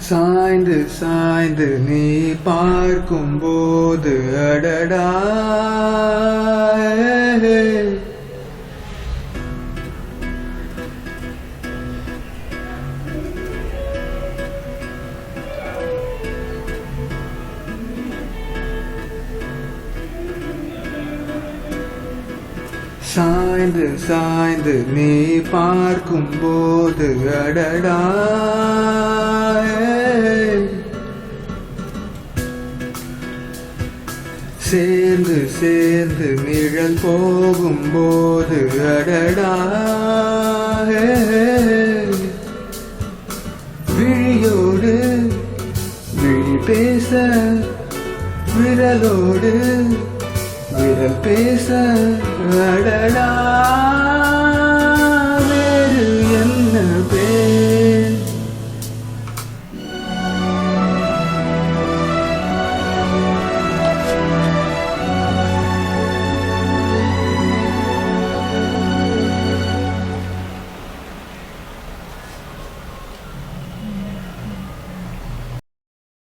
சாய்ந்து சாய்ந்து நீ பார்க்கும்போது அடடா சாய்ந்து சாய்ந்து நீ பார்க்கும்போது அடடா சேர்ந்து சேர்ந்து நிழல் போகும்போது அடடா விழியோடு விழி பேச விரலோடு விரல் பேச அடடா